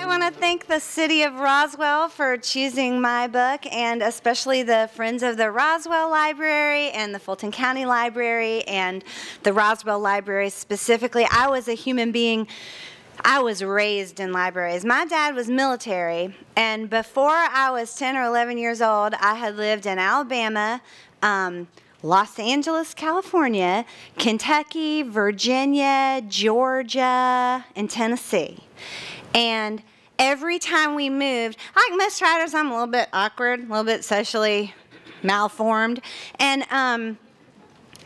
want to thank the city of Roswell for choosing my book, and especially the Friends of the Roswell Library and the Fulton County Library and the Roswell Library specifically. I was a human being. I was raised in libraries. My dad was military, and before I was 10 or 11 years old, I had lived in Alabama, Los Angeles, California, Kentucky, Virginia, Georgia, and Tennessee. And every time we moved, like most writers, I'm a little bit awkward, a little bit socially malformed. And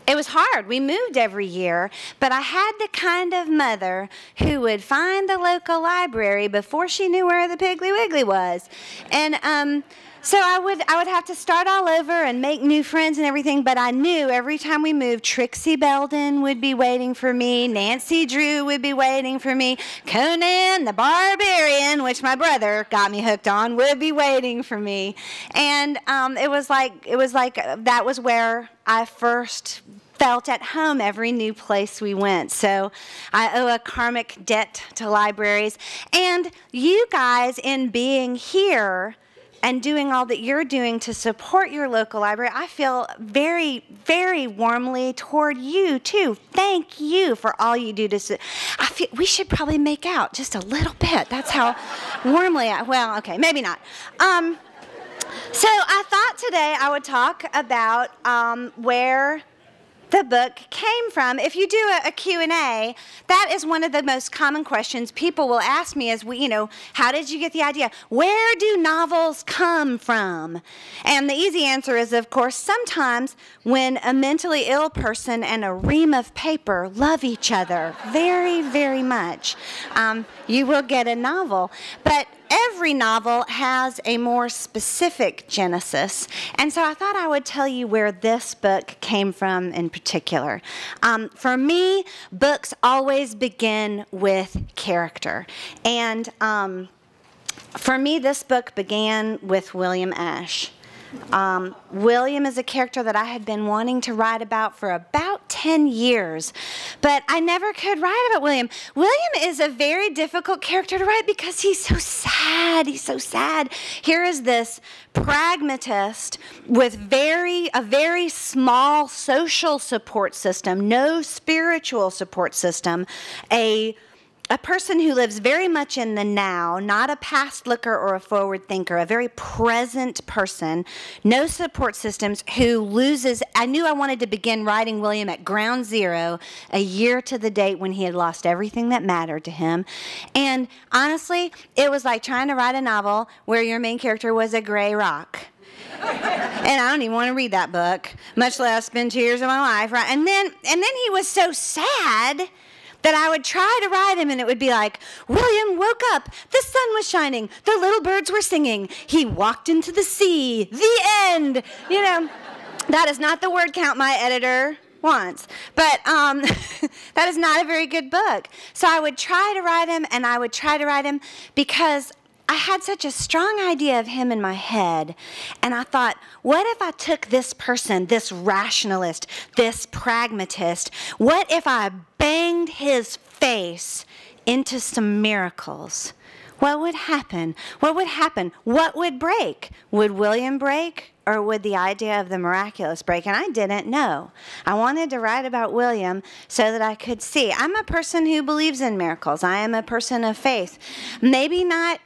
it was hard. We moved every year, but I had the kind of mother who would find the local library before she knew where the Piggly Wiggly was. And so I would have to start all over and make new friends and everything, but I knew every time we moved, Trixie Belden would be waiting for me, Nancy Drew would be waiting for me, Conan the Barbarian, which my brother got me hooked on, would be waiting for me. And it was like that was where I first felt at home every new place we went. So I owe a karmic debt to libraries. And you guys, in being here and doing all that you're doing to support your local library, I feel very, very warmly toward you, too. Thank you for all you do to... I feel we should probably make out just a little bit. That's how warmly well, okay, maybe not. So I thought today I would talk about where the book came from. If you do a Q&A, that is one of the most common questions people will ask me is, how did you get the idea? Where do novels come from? And the easy answer is, of course, sometimes when a mentally ill person and a ream of paper love each other very, very much, you will get a novel. But every novel has a more specific genesis, and so I thought I would tell you where this book came from in particular. For me, books always begin with character, and for me, this book began with William Ashe. William is a character that I had been wanting to write about for about 10 years, but I never could write about William. William is a very difficult character to write because he's so sad. He's so sad. Here is this pragmatist with a very small social support system, no spiritual support system, a person who lives very much in the now, not a past looker or a forward thinker, a very present person, no support systems, who loses. I knew I wanted to begin writing William at ground zero, a year to the date when he had lost everything that mattered to him. And honestly, it was like trying to write a novel where your main character was a gray rock. And I don't even want to read that book, much less spend 2 years of my life. Right? And then he was so sad that I would try to write him, and it would be like, William woke up, the sun was shining, the little birds were singing, he walked into the sea, the end. That is not the word count my editor wants, but that is not a very good book. So I would try to write him, and I would try to write him because I had such a strong idea of him in my head, and I thought, what if I took this person, this rationalist, this pragmatist, what if I banged his face into some miracles? What would happen? What would happen? What would break? Would William break, or would the idea of the miraculous break? And I didn't know. I wanted to write about William so that I could see. I'm a person who believes in miracles. I am a person of faith. Maybe not.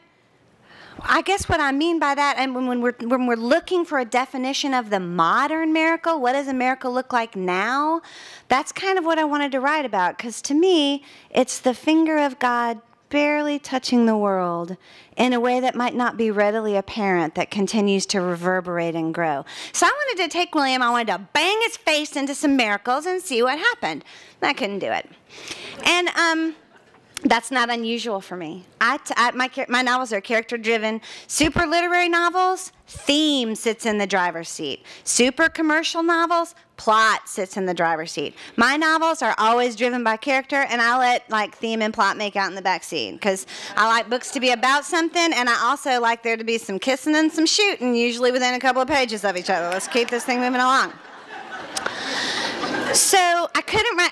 I guess what I mean by that, and when we're looking for a definition of the modern miracle, what does a miracle look like now? That's kind of what I wanted to write about, because to me, it's the finger of God barely touching the world in a way that might not be readily apparent, that continues to reverberate and grow. So I wanted to take William, I wanted to bang his face into some miracles and see what happened. I couldn't do it. And that's not unusual for me. My novels are character-driven. Super literary novels, theme sits in the driver's seat. Super commercial novels, plot sits in the driver's seat. My novels are always driven by character, and I let theme and plot make out in the back seat, because I like books to be about something, and I also like there to be some kissing and some shooting, usually within a couple of pages of each other. Let's keep this thing moving along. So I couldn't write,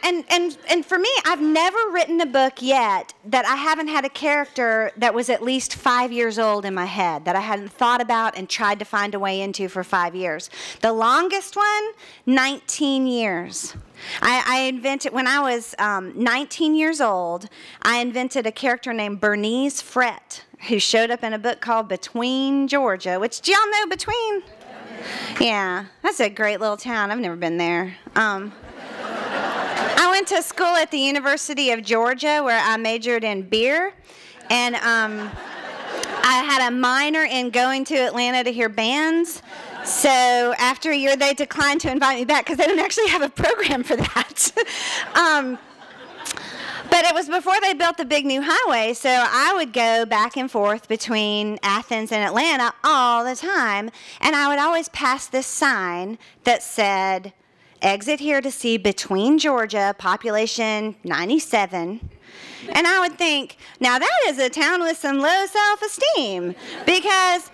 and for me, I've never written a book yet that I haven't had a character that was at least 5 years old in my head, that I hadn't thought about and tried to find a way into for 5 years. The longest one, 19 years. I invented, when I was 19 years old, I invented a character named Bernice Frett, who showed up in a book called Between Georgia, which, do y'all know Between? Yeah, that's a great little town. I've never been there. I went to school at the University of Georgia where I majored in beer, and I had a minor in going to Atlanta to hear bands. So after a year, they declined to invite me back because they didn't actually have a program for that. But it was before they built the big new highway, so I would go back and forth between Athens and Atlanta all the time, and I would always pass this sign that said, "Exit here to see Between Georgia, population 97. And I would think, now that is a town with some low self-esteem, because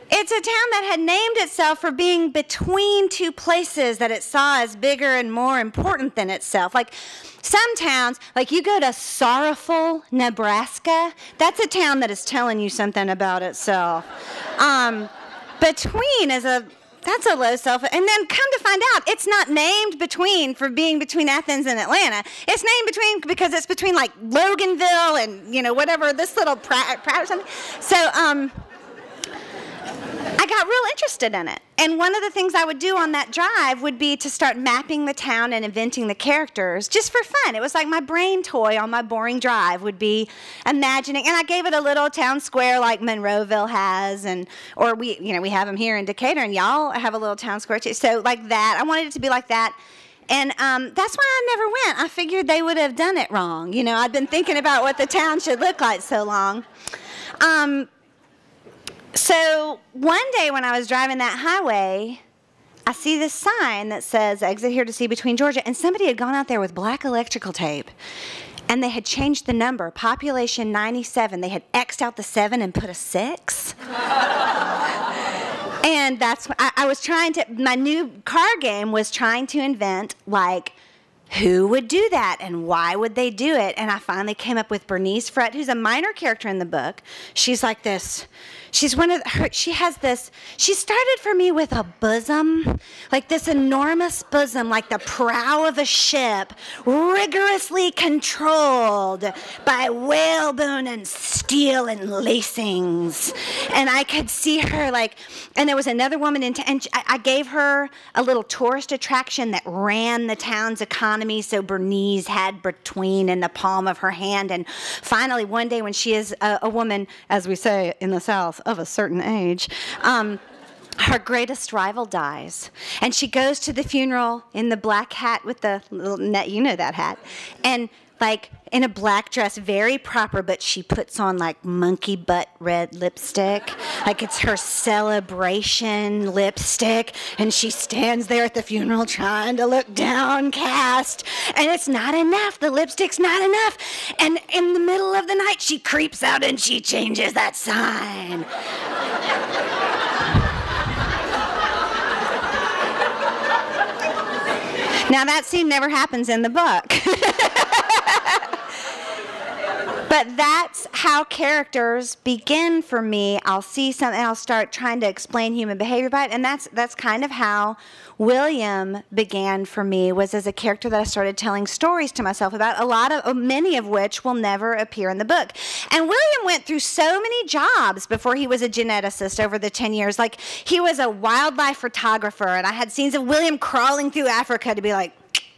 it's a town that had named itself for being between two places that it saw as bigger and more important than itself. Like some towns, like you go to Sorrowful, Nebraska, that's a town that is telling you something about itself. Between is that's a low self, and then come to find out, it's not named Between for being between Athens and Atlanta. It's named Between because it's between like Loganville and, you know, whatever, this little Pratt or something. So, I got real interested in it. And one of the things I would do on that drive would be to start mapping the town and inventing the characters just for fun. It was like my brain toy on my boring drive would be imagining, and I gave it a little town square like Monroeville has, or we have them here in Decatur, and y'all have a little town square too. So like that, I wanted it to be like that. And that's why I never went. I figured they would have done it wrong. You know, I'd been thinking about what the town should look like so long. So one day when I was driving that highway, I see this sign that says, "Exit here to see Between Georgia," and somebody had gone out there with black electrical tape, and they had changed the number, population 97. They had X'd out the 7 and put a 6. And that's, I was trying to, my new card game was trying to invent, like, who would do that and why would they do it? And I finally came up with Bernice Frett, who's a minor character in the book. She's like this, she started for me with a bosom, like this enormous bosom, like the prow of a ship, rigorously controlled by whalebone and steel and lacings. And I could see her and there was another woman and I gave her a little tourist attraction that ran the town's economy, so Bernice had Between in the palm of her hand. And finally, one day when she is a woman, as we say in the South, of a certain age, her greatest rival dies. And she goes to the funeral in the black hat with the little net, you know that hat, and like in a black dress, very proper, but she puts on like monkey butt red lipstick, like it's her celebration lipstick, and she stands there at the funeral trying to look downcast, and it's not enough, the lipstick's not enough, and in the middle of the night she creeps out and she changes that sign. Now that scene never happens in the book. But that's how characters begin for me. I'll see something, I'll start trying to explain human behavior by it, and that's kind of how William began for me, was as a character that I started telling stories to myself about, many of which will never appear in the book. And William went through so many jobs before he was a geneticist over the 10 years. Like, he was a wildlife photographer, and I had scenes of William crawling through Africa to be like,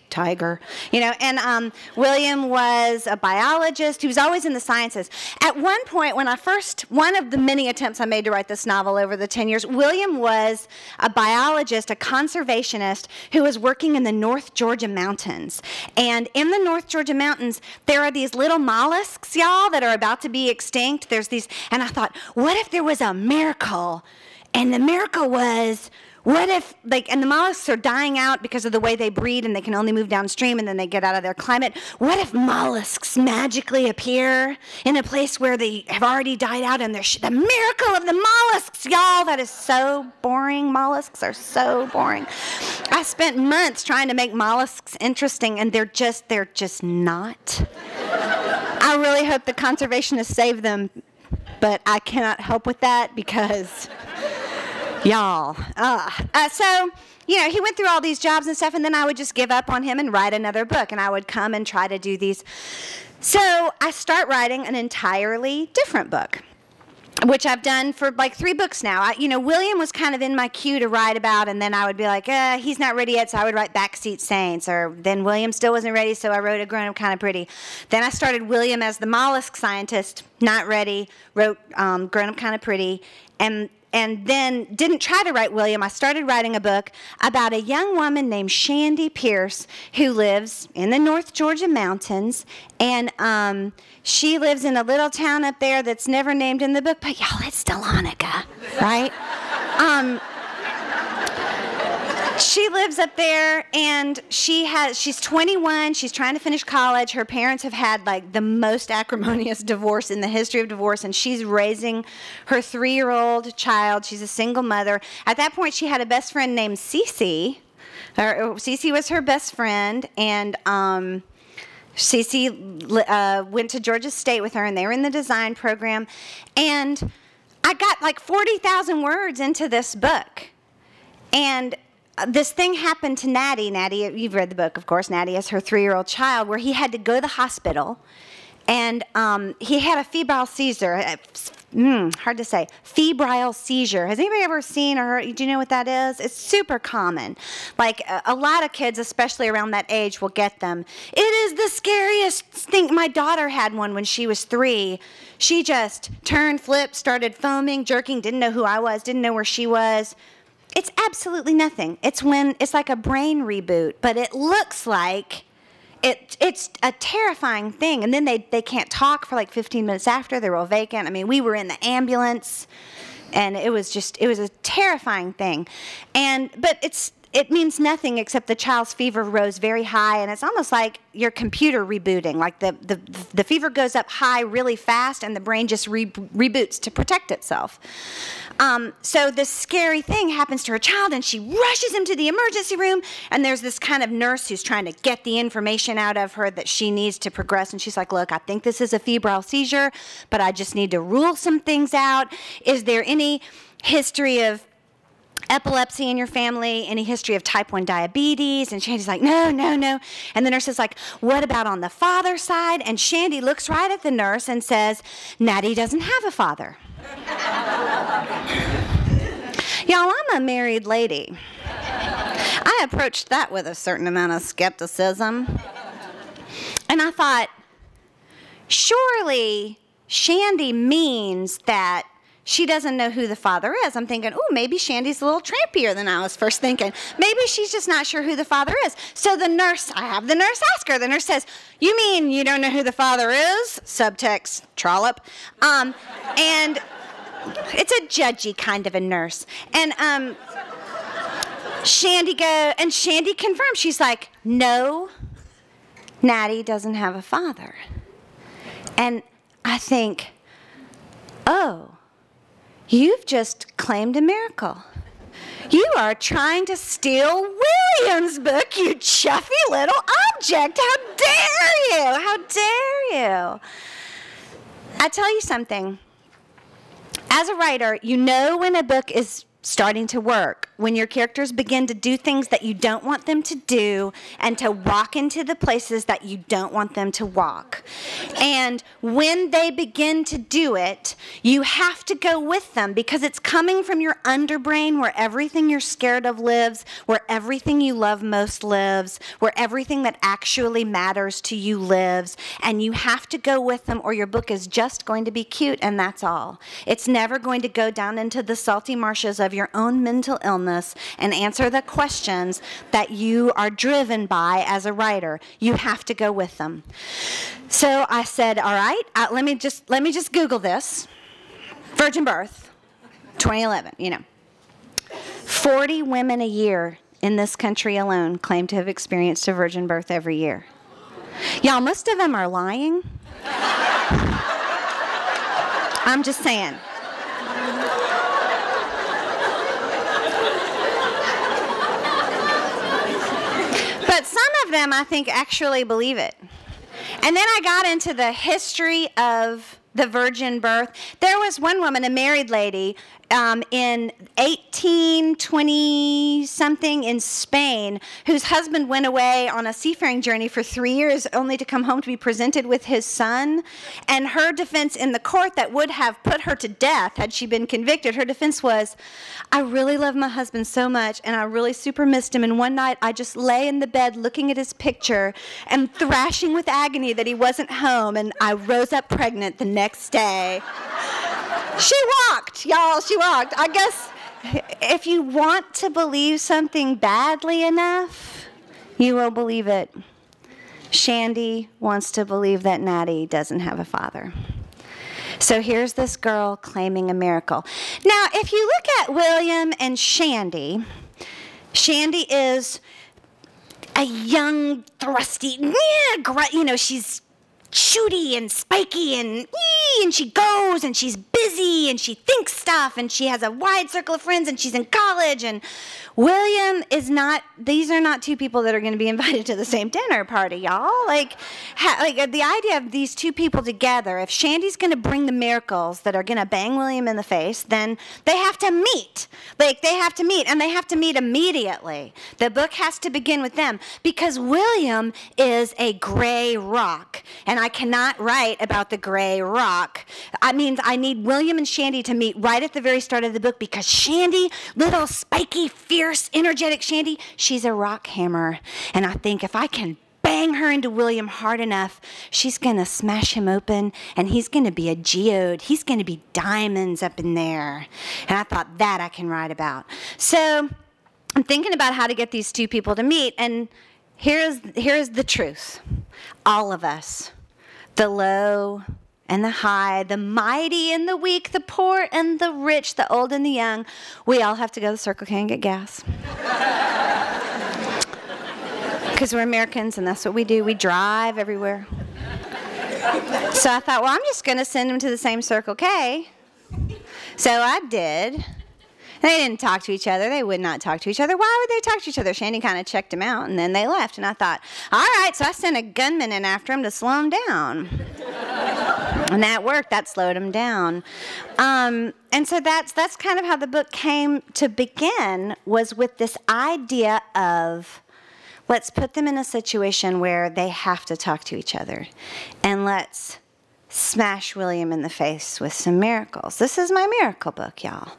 tiger, you know, and William was a biologist. He was always in the sciences. At one point, one of the many attempts I made to write this novel over the 10 years, William was a biologist, a conservationist who was working in the North Georgia mountains. And in the North Georgia mountains, there are these little mollusks, y'all, that are about to be extinct. There's these, and I thought, what if there was a miracle? And the miracle was, what if, like, and the mollusks are dying out because of the way they breed and they can only move downstream and then they get out of their climate. What if mollusks magically appear in a place where they have already died out and they're the miracle of the mollusks, y'all? That is so boring. Mollusks are so boring. I spent months trying to make mollusks interesting and they're just not. I really hope the conservationists save them, but I cannot help with that because, y'all. So, you know, he went through all these jobs and stuff, and then I would just give up on him and write another book, and I would come and try to do these. So I start writing an entirely different book, which I've done for like 3 books now. You know, William was kind of in my queue to write about, and then I would be like, he's not ready yet, so I would write Backseat Saints. Or then William still wasn't ready, so I wrote A Grown Up Kind of Pretty. Then I started William as the mollusk scientist, not ready, wrote Grown Up Kind of Pretty, and then didn't try to write William. I started writing a book about a young woman named Shandy Pierce who lives in the North Georgia mountains, and she lives in a little town up there that's never named in the book, but y'all, it's Dahlonega, right? She lives up there, and she's 21. She's trying to finish college. Her parents have had like the most acrimonious divorce in the history of divorce, and she's raising her 3-year-old child. She's a single mother. At that point, she had a best friend named Cece. Cece was her best friend, and Cece went to Georgia State with her, and they were in the design program. And I got like 40,000 words into this book, and this thing happened to Natty. Natty, you've read the book, of course. Natty is her 3-year-old child, where he had to go to the hospital, and he had a febrile seizure. Hard to say. Febrile seizure. Has anybody ever seen or heard? Do you know what that is? It's super common. Like a lot of kids, especially around that age, will get them. It is the scariest thing. My daughter had one when she was 3. She just turned, flipped, started foaming, jerking, didn't know who I was, didn't know where she was. It's absolutely nothing. It's like a brain reboot, but it looks like it's a terrifying thing. And then they can't talk for like 15 minutes after. They're all vacant. I mean, we were in the ambulance, and it was a terrifying thing. But it means nothing except the child's fever rose very high, and it's almost like your computer rebooting. Like the fever goes up high really fast, and the brain just reboots to protect itself. So this scary thing happens to her child, and she rushes him to the emergency room, and there's this kind of nurse who's trying to get the information out of her that she needs to progress, and she's like, look, I think this is a febrile seizure, but I just need to rule some things out. Is there any history of epilepsy in your family, any history of type 1 diabetes? And Shandy's like, no. And the nurse is like, what about on the father's side? And Shandy looks right at the nurse and says, Natty doesn't have a father. Y'all, I'm a married lady. I approached that with a certain amount of skepticism. And I thought, surely Shandy means that she doesn't know who the father is. I'm thinking, oh, maybe Shandy's a little trampier than I was first thinking. Maybe she's just not sure who the father is. So I have the nurse ask her. The nurse says, you mean you don't know who the father is? Subtext, trollop. And it's a judgy kind of a nurse. And Shandy confirms. She's like, no, Natty doesn't have a father. And I think, oh, you've just claimed a miracle. You are trying to steal William's book, you chuffy little object. How dare you? How dare you? I tell you something. As a writer, you know when a book is starting to work, when your characters begin to do things that you don't want them to do and to walk into the places that you don't want them to walk. And when they begin to do it, you have to go with them because it's coming from your underbrain where everything you're scared of lives, where everything you love most lives, where everything that actually matters to you lives, and you have to go with them or your book is just going to be cute and that's all. It's never going to go down into the salty marshes of your own mental illness and answer the questions that you are driven by as a writer. You have to go with them. So I said, all right, let me just Google this. Virgin birth, 2011, 40 women a year in this country alone claim to have experienced a virgin birth every year. Y'all, most of them are lying. I'm just saying. But some of them, I think, actually believe it. And then I got into the history of the virgin birth. There was one woman, a married lady, in 1820-something in Spain, whose husband went away on a seafaring journey for 3 years only to come home to be presented with his son. And her defense in the court that would have put her to death had she been convicted, her defense was, I really love my husband so much, and I really super missed him. And one night I just lay in the bed looking at his picture and thrashing with agony that he wasn't home, and I rose up pregnant the next day. She walked, y'all, she walked. I guess if you want to believe something badly enough, you will believe it. Shandy wants to believe that Natty doesn't have a father. So here's this girl claiming a miracle. Now, if you look at William and Shandy, Shandy is a young, thrusty, she's shooty and spiky and she goes and she's busy and she thinks stuff and she has a wide circle of friends and she's in college. And William is not, these are not two people that are going to be invited to the same dinner party, y'all. Like the idea of these two people together, if Shandy's going to bring the miracles that are going to bang William in the face, then they have to meet. They have to meet, and they have to meet immediately. The book has to begin with them because William is a gray rock, and I cannot write about the gray rock. I need William and Shandy to meet right at the very start of the book because Shandy, little spiky, fierce, energetic Shandy, she's a rock hammer. And I think if I can bang her into William hard enough, she's going to smash him open, and he's going to be a geode. He's going to be diamonds up in there. And I thought that I can write about. So I'm thinking about how to get these two people to meet, and here's the truth. All of us, the low and the high, the mighty and the weak, the poor and the rich, the old and the young, we all have to go to Circle K and get gas. Because we're Americans, and that's what we do. We drive everywhere. So I thought, well, I'm just going to send them to the same Circle K. So I did. They didn't talk to each other. They would not talk to each other. Why would they talk to each other? Shandy kind of checked them out, and then they left. And I thought, all right, so I sent a gunman in after him to slow him down. And that worked. That slowed him down. And so that's kind of how the book came to begin, was with this idea of, let's put them in a situation where they have to talk to each other. And let's smash William in the face with some miracles. This is my miracle book, y'all.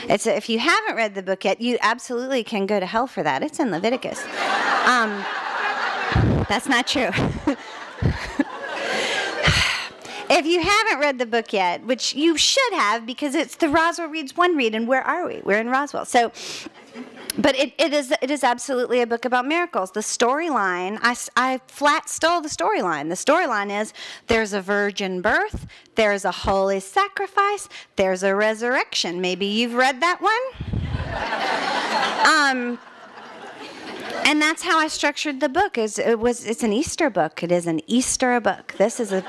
If you haven't read the book yet, you absolutely can go to hell for that. It's in Leviticus. That's not true. If you haven't read the book yet, which you should have because it's the Roswell Reads One Read, and where are we? We're in Roswell. So, but it is absolutely a book about miracles. The storyline, I flat stole the storyline. The storyline is there's a virgin birth, there's a holy sacrifice, there's a resurrection. Maybe you've read that one. And that's how I structured the book. It's an Easter book. It is an Easter book. This is a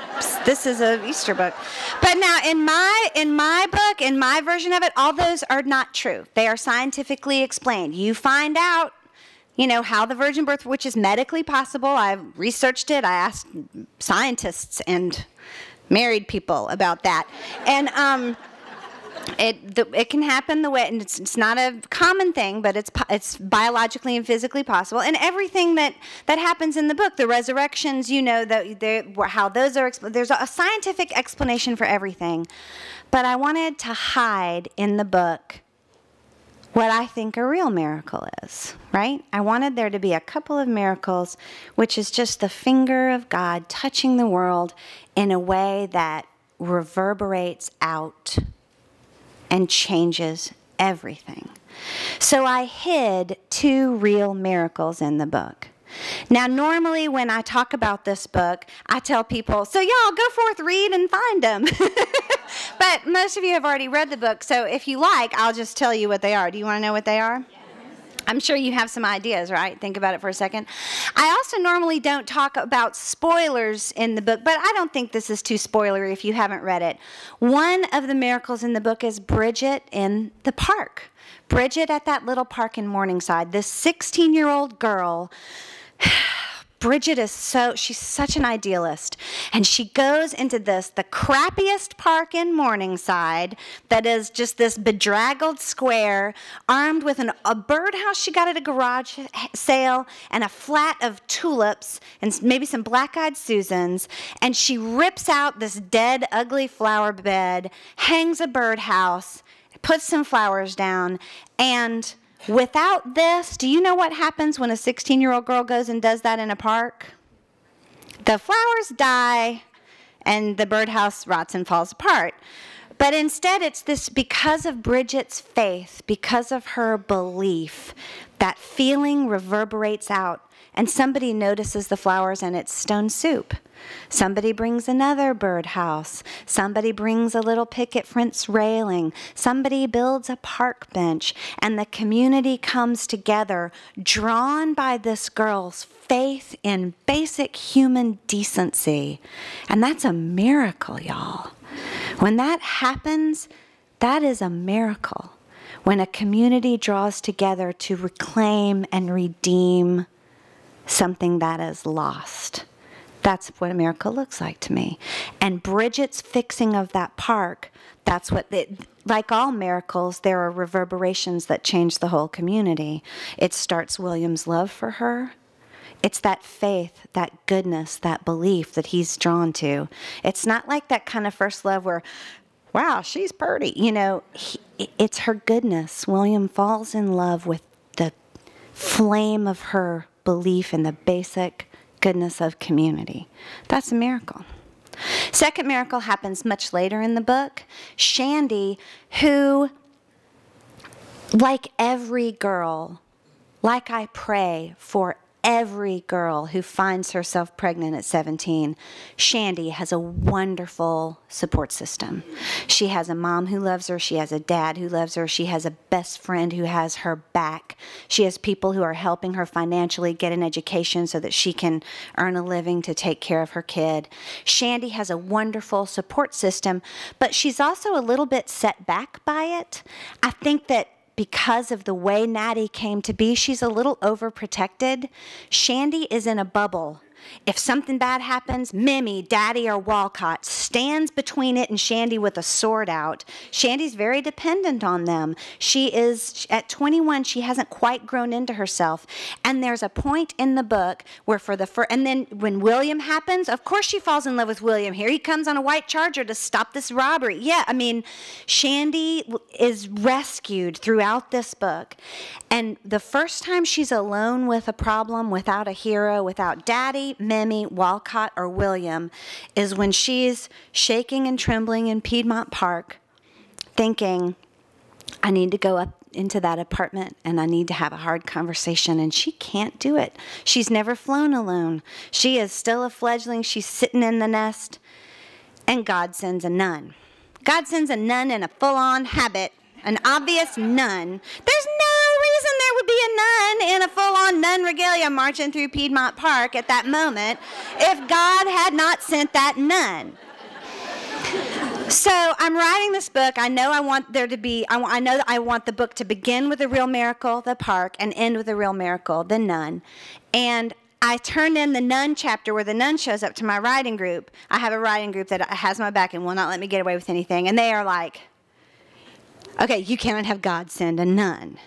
Easter book. But now in my book, in my version of it, all those are not true. They are scientifically explained. You find out, how the virgin birth, which is medically possible. I researched it. I asked scientists and married people about that. And it can happen the way, and it's not a common thing, but it's biologically and physically possible. And everything that happens in the book, the resurrections, how those are, there's a scientific explanation for everything. But I wanted to hide in the book what I think a real miracle is, right? I wanted there to be a couple of miracles, which is just the finger of God touching the world in a way that reverberates out and changes everything. So I hid 2 real miracles in the book. Now, normally when I talk about this book, I tell people, so y'all go forth, read, and find them. But most of you have already read the book, so if you like, I'll just tell you what they are. Do you want to know what they are? Yeah. I'm sure you have some ideas, right? Think about it for a second. I also normally don't talk about spoilers in the book, but I don't think this is too spoilery if you haven't read it. One of the miracles in the book is Bridget in the park. Bridget at that little park in Morningside, this 16-year-old girl. Bridget she's such an idealist. And she goes into the crappiest park in Morningside that is just this bedraggled square, armed with a birdhouse she got at a garage sale and a flat of tulips and maybe some black-eyed Susans. And she rips out this dead, ugly flower bed, hangs a birdhouse, puts some flowers down, and without this, do you know what happens when a 16-year-old girl goes and does that in a park? The flowers die and the birdhouse rots and falls apart. But instead, it's this, because of Bridget's faith, because of her belief, that feeling reverberates out. And somebody notices the flowers and it's stone soup. Somebody brings another birdhouse. Somebody brings a little picket fence railing. Somebody builds a park bench. And the community comes together, drawn by this girl's faith in basic human decency. And that's a miracle, y'all. When that happens, that is a miracle. When a community draws together to reclaim and redeem something that is lost. That's what a miracle looks like to me. And Bridget's fixing of that park, that's what, like all miracles, there are reverberations that change the whole community. It starts William's love for her. It's that faith, that goodness, that belief that he's drawn to. It's not like that kind of first love where, wow, she's pretty. You know, it's her goodness. William falls in love with the flame of her belief in the basic goodness of community. That's a miracle. Second miracle happens much later in the book. Shandy, who, like every girl, like I pray for every girl who finds herself pregnant at 17, Shandy has a wonderful support system. She has a mom who loves her. She has a dad who loves her. She has a best friend who has her back. She has people who are helping her financially get an education so that she can earn a living to take care of her kid. Shandy has a wonderful support system, but she's also a little bit set back by it. I think that because of the way Natty came to be, she's a little overprotected. Shandy is in a bubble. If something bad happens, Mimi, Daddy, or Walcott stands between it and Shandy with a sword out. Shandy's very dependent on them. She is, at 21, she hasn't quite grown into herself. And there's a point in the book where and then when William happens, of course she falls in love with William. Here he comes on a white charger to stop this robbery. Yeah, I mean, Shandy is rescued throughout this book. And the first time she's alone with a problem, without a hero, without Daddy, Mimi, Walcott, or William, is when she's shaking and trembling in Piedmont Park, thinking, I need to go up into that apartment and I need to have a hard conversation, and she can't do it. She's never flown alone. She is still a fledgling. She's sitting in the nest, and God sends a nun. God sends a nun in a full-on habit, an obvious nun. There's no reason there would be a nun in a full-on nun regalia marching through Piedmont Park at that moment if God had not sent that nun. So I'm writing this book. I know I want there to be, I know that I want the book to begin with a real miracle, the park, and end with a real miracle, the nun. And I turned in the nun chapter where the nun shows up to my writing group. I have a writing group that has my back and will not let me get away with anything. And they are like, okay, you cannot have God send a nun.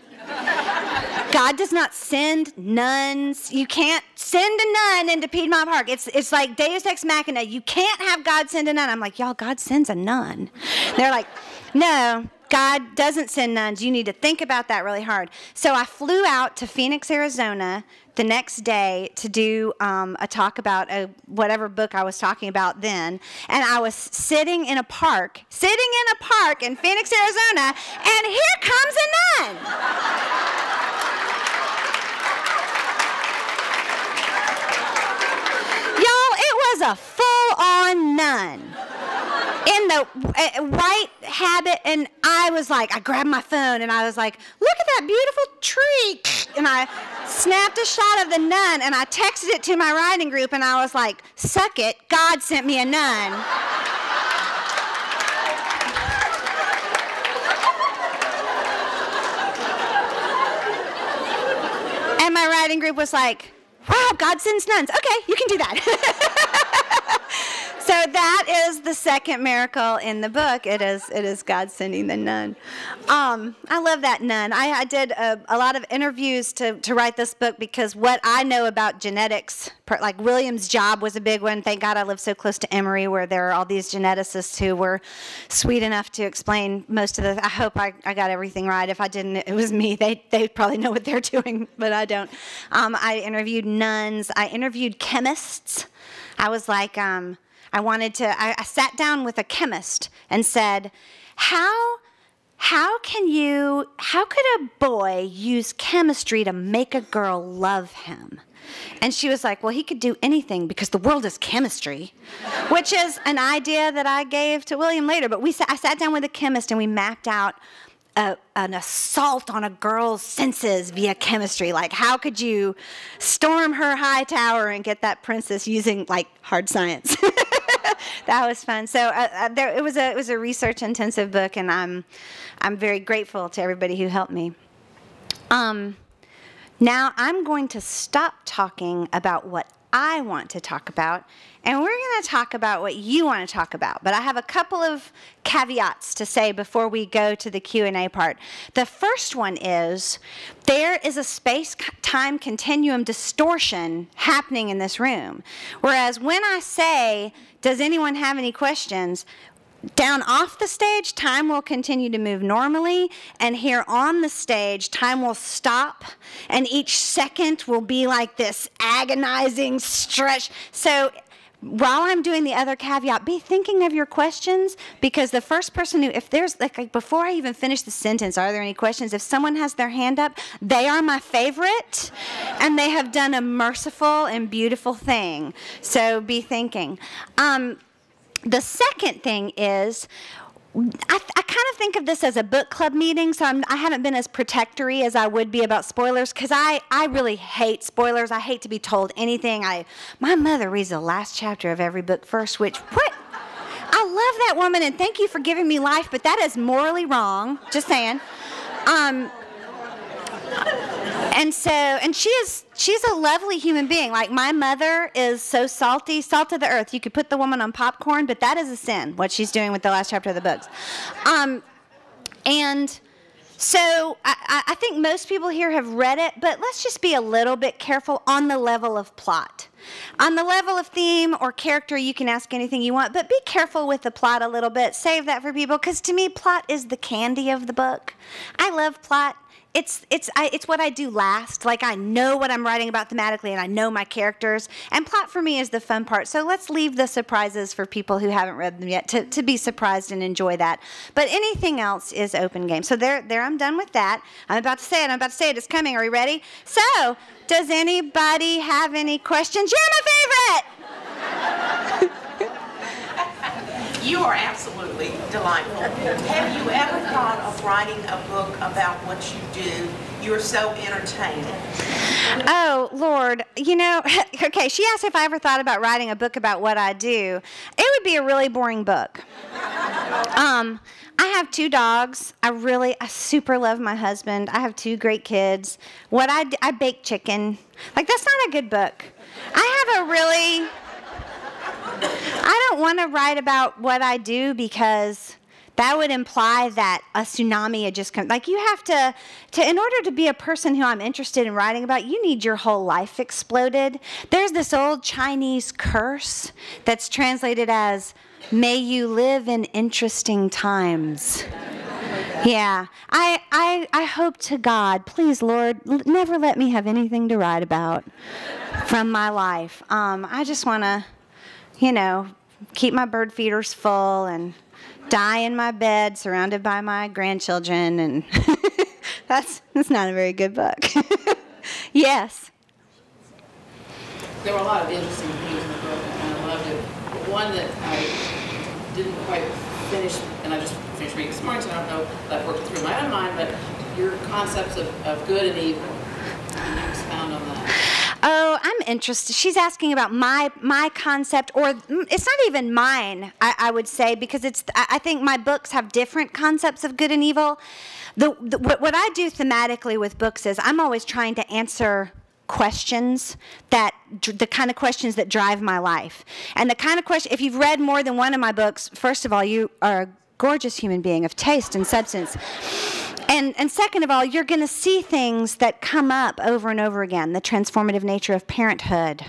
God does not send nuns. You can't send a nun into Piedmont Park. It's like Deus Ex Machina. You can't have God send a nun. I'm like, y'all, God sends a nun. They're like, no, God doesn't send nuns. You need to think about that really hard. So I flew out to Phoenix, Arizona the next day to do a talk about whatever book I was talking about then. And I was sitting in a park in Phoenix, Arizona, and here comes a nun. Y'all, it was a full-on nun in the white habit, and I grabbed my phone, and I was like, look at that beautiful tree. And I snapped a shot of the nun, and I texted it to my writing group, and I was like, suck it, God sent me a nun. And my writing group was like, wow, God sends nuns. Okay, you can do that. So that is the second miracle in the book. It is God sending the nun. I love that nun. I did a lot of interviews to write this book because what I know about genetics, like William's job was a big one. Thank God I live so close to Emory where there are all these geneticists who were sweet enough to explain most of the, I hope I got everything right. If I didn't, it was me. They probably know what they're doing, but I don't. I interviewed nuns. I interviewed chemists. I was like, I sat down with a chemist and said, how could a boy use chemistry to make a girl love him? And she was like, well, he could do anything because the world is chemistry, which is an idea that I gave to William later. But I sat down with a chemist and we mapped out an assault on a girl's senses via chemistry. Like, how could you storm her high tower and get that princess using, like, hard science? That was fun. So it was a research-intensive book, and I'm very grateful to everybody who helped me. Now I'm going to stop talking about what I want to talk about, and we're going to talk about what you want to talk about. But I have a couple of caveats to say before we go to the Q&A part. The first one is there is a space-time continuum distortion happening in this room. Whereas when I say, does anyone have any questions, down off the stage, time will continue to move normally, and here on the stage, time will stop, and each second will be like this agonizing stretch. So while I'm doing the other caveat, be thinking of your questions, because the first person who, if there's, like before I even finish the sentence, are there any questions? If someone has their hand up, they are my favorite, and they have done a merciful and beautiful thing. So be thinking. The second thing is, I kind of think of this as a book club meeting, so I haven't been as protectory as I would be about spoilers, because I really hate spoilers. I hate to be told anything. My mother reads the last chapter of every book first, which, what? I love that woman, and thank you for giving me life, but that is morally wrong, just saying. And she's a lovely human being. Like, my mother is so salty, salt of the earth. You could put the woman on popcorn, but that is a sin, what she's doing with the last chapter of the books. And so I think most people here have read it, but let's just be a little bit careful on the level of plot. On the level of theme or character, you can ask anything you want, but be careful with the plot a little bit. Save that for people, because to me, plot is the candy of the book. I love plot. It's what I do last. Like, I know what I'm writing about thematically, and I know my characters. And plot for me is the fun part. So let's leave the surprises for people who haven't read them yet to be surprised and enjoy that. But anything else is open game. So there I'm done with that. I'm about to say it. It's coming. Are you ready? So, does anybody have any questions? You're my favorite! You are absolutely delightful. Have you ever thought of writing a book about what you do? You're so entertaining. Oh, Lord. You know, okay, she asked if I ever thought about writing a book about what I do. It would be a really boring book. I have 2 dogs. I super love my husband. I have 2 great kids. I bake chicken. Like, that's not a good book. I don't want to write about what I do, because that would imply that a tsunami had just come. Like, you have to, in order to be a person who I'm interested in writing about, you need your whole life exploded. There's this old Chinese curse that's translated as, may you live in interesting times. Yeah, I hope to God, please, Lord, never let me have anything to write about from my life. I just want to, keep my bird feeders full and die in my bed surrounded by my grandchildren, and that's not a very good book. Yes. There were a lot of interesting things in the book, and I loved it. One that I didn't quite finished, and I just finished reading this morning, so I don't know if I've worked it through in my own mind, but your concepts of good and evil. Can you expound on that? Oh, I'm interested. She's asking about my concept, or it's not even mine, I would say, because I think my books have different concepts of good and evil. What I do thematically with books is I'm always trying to answer questions the kind of questions that drive my life. And the kind of question, if you've read more than one of my books, first of all, you are a gorgeous human being of taste and substance. And second of all, you're going to see things that come up over and over again. The transformative nature of parenthood.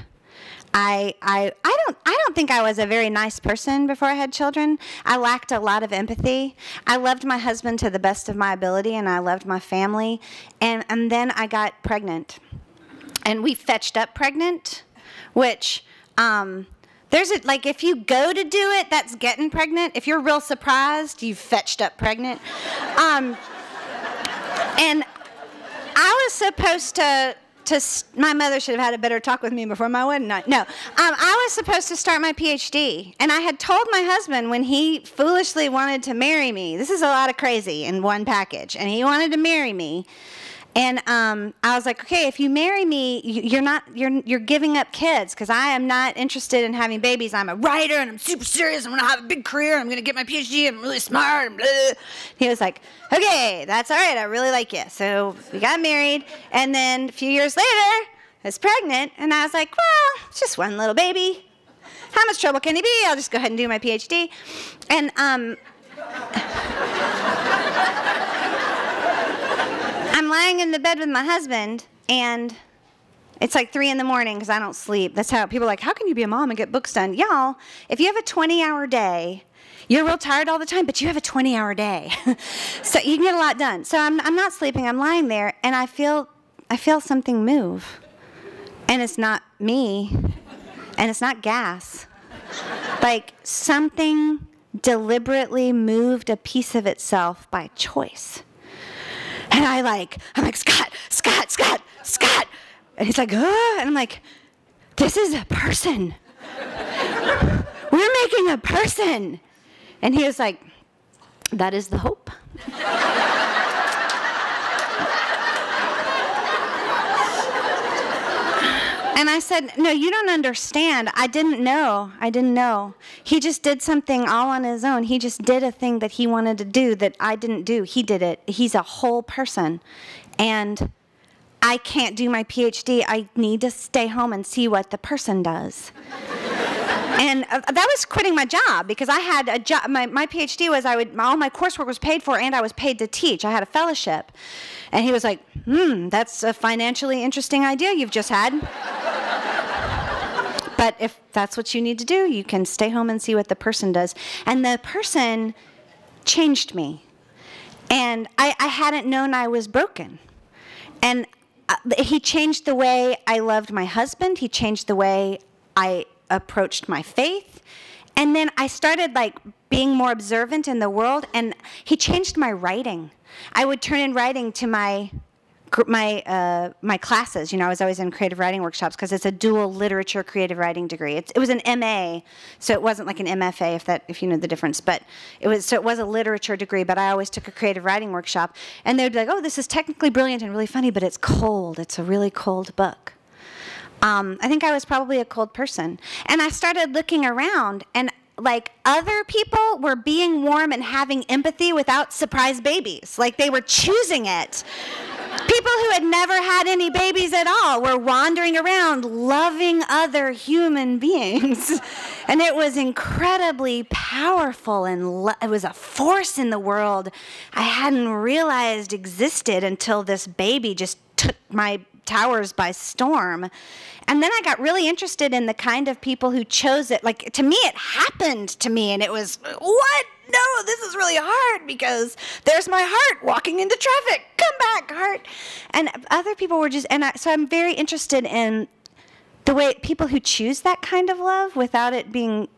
I don't think I was a very nice person before I had children. I lacked a lot of empathy. I loved my husband to the best of my ability, and I loved my family. And then I got pregnant. And we fetched up pregnant, which like if you go to do it, that's getting pregnant. If you're real surprised, you fetched up pregnant. And I was supposed to my mother should have had a better talk with me before my wedding night. No, I was supposed to start my PhD, and I had told my husband when he foolishly wanted to marry me. This is a lot of crazy in one package, and he wanted to marry me. And I was like, okay, if you marry me, you're giving up kids, because I am not interested in having babies. I'm a writer, and I'm super serious. I'm going to have a big career. I'm going to get my PhD. I'm really smart. And blah. He was like, okay, that's all right. I really like you. So we got married, and then a few years later, I was pregnant, and I was like, well, it's just one little baby. How much trouble can he be? I'll just go ahead and do my PhD. And I'm lying in the bed with my husband, and it's like 3 in the morning because I don't sleep. That's how people are like, how can you be a mom and get books done? Y'all, if you have a 20-hour day, you're real tired all the time, but you have a 20-hour day. So you can get a lot done. So I'm not sleeping. I'm lying there, and I feel something move. And it's not me, and it's not gas. Like something deliberately moved a piece of itself by choice. And I'm like, Scott. And he's like, oh, and I'm like, this is a person. We're making a person. And he was like, that is the hope. And I said, no, you don't understand. I didn't know. He just did something all on his own. He just did a thing that he wanted to do that I didn't do. He did it. He's a whole person. And I can't do my PhD. I need to stay home and see what the person does. And that was quitting my job, because I had a job. My PhD was all my coursework was paid for, and I was paid to teach. I had a fellowship. And he was like, that's a financially interesting idea you've just had. But if that's what you need to do, you can stay home and see what the person does. And the person changed me. And I hadn't known I was broken. And he changed the way I loved my husband. He changed the way I approached my faith. And then I started being more observant in the world, and he changed my writing. I would turn in writing to my classes. I was always in creative writing workshops because it's a dual literature creative writing degree. It was an MA, so it wasn't like an MFA if you know the difference. But it was a literature degree. But I always took a creative writing workshop, and they'd be like, "Oh, this is technically brilliant and really funny, but it's cold. It's a really cold book." I think I was probably a cold person, and I started looking around, and other people were being warm and having empathy without surprise babies. They were choosing it. People who had never had any babies at all were wandering around loving other human beings. And it was incredibly powerful, and it was a force in the world I hadn't realized existed until this baby just took my towers by storm. And then I got really interested in the kind of people who chose it. To me, it happened to me, and it was, what? No, this is really hard, because there's my heart walking into traffic. Come back, heart. And other people were just, so I'm very interested in the way people who choose that kind of love without it being,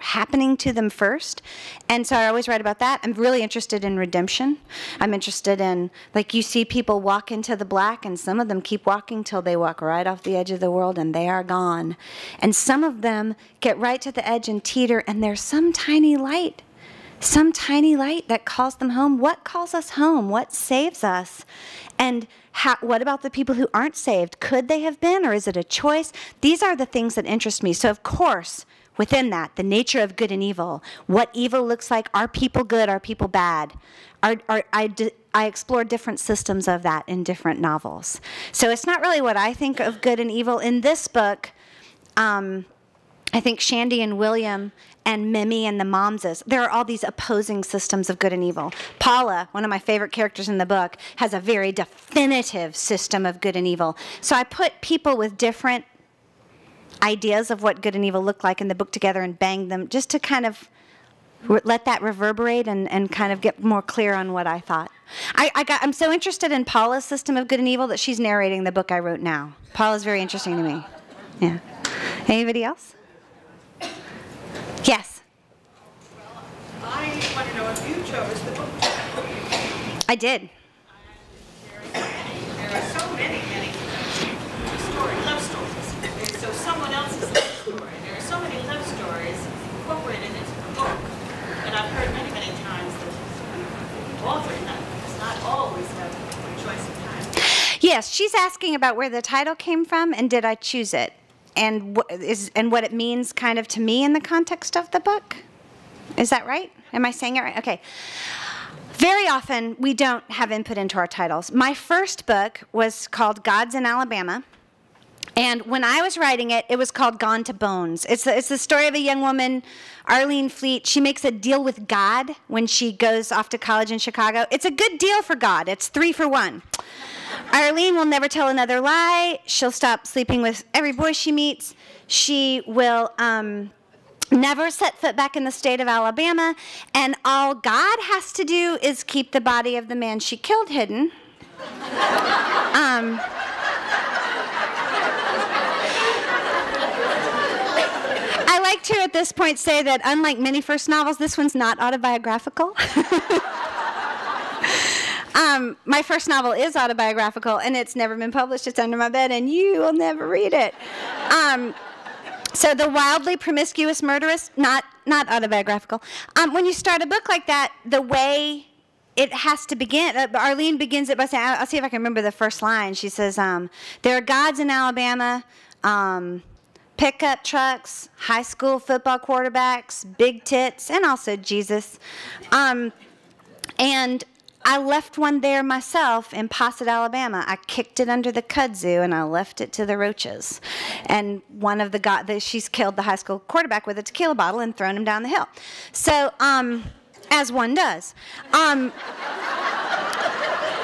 happening to them first. And so I always write about that. I'm really interested in redemption. I'm interested in, you see people walk into the black, and some of them keep walking till they walk right off the edge of the world and they are gone. And some of them get right to the edge and teeter, and there's some tiny light some tiny light that calls them home. What calls us home? What saves us? And what about the people who aren't saved? Could they have been, or is it a choice? These are the things that interest me. So, of course, within that, the nature of good and evil, what evil looks like. Are people good? Are people bad? I explore different systems of that in different novels. So it's not really what I think of good and evil. In this book, I think Shandy and William and Mimi and the Momses, there are all these opposing systems of good and evil. Paula, one of my favorite characters in the book, has a very definitive system of good and evil. So I put people with different ideas of what good and evil look like in the book together and banged them just to kind of let that reverberate and kind of get more clear on what I thought. I'm so interested in Paula's system of good and evil that she's narrating the book I wrote now. Paula's very interesting to me. Yeah. Anybody else? Yes. Well, I want to know if you chose the book. I did. There are so many love stories. So someone else's love story. There are so many love stories incorporated into the book. And I've heard many, many times that the author does not always have a choice of time. Yes, she's asking about where the title came from and did I choose it, and what it means kind of to me in the context of the book. Is that right? Am I saying it right? Okay. Very often we don't have input into our titles. My first book was called Gods in Alabama. And when I was writing it, it was called Gone to Bones. It's the story of a young woman, Arlene Fleet. She makes a deal with God when she goes off to college in Chicago. It's a good deal for God. It's 3 for 1. Arlene will never tell another lie. She'll stop sleeping with every boy she meets. She will never set foot back in the state of Alabama. And all God has to do is keep the body of the man she killed hidden. I like to, at this point, say that unlike many first novels, this one's not autobiographical. My first novel is autobiographical, and it's never been published. It's under my bed, and you will never read it. So The Wildly Promiscuous Murderess, not autobiographical. When you start a book like that, the way it has to begin, Arlene begins it by saying, I'll see if I can remember the first line. She says, there are gods in Alabama, pickup trucks, high school football quarterbacks, big tits, and also Jesus. And I left one there myself in Posset, Alabama. I kicked it under the kudzu and I left it to the roaches. And one of the guys, she's killed the high school quarterback with a tequila bottle and thrown him down the hill. So, as one does.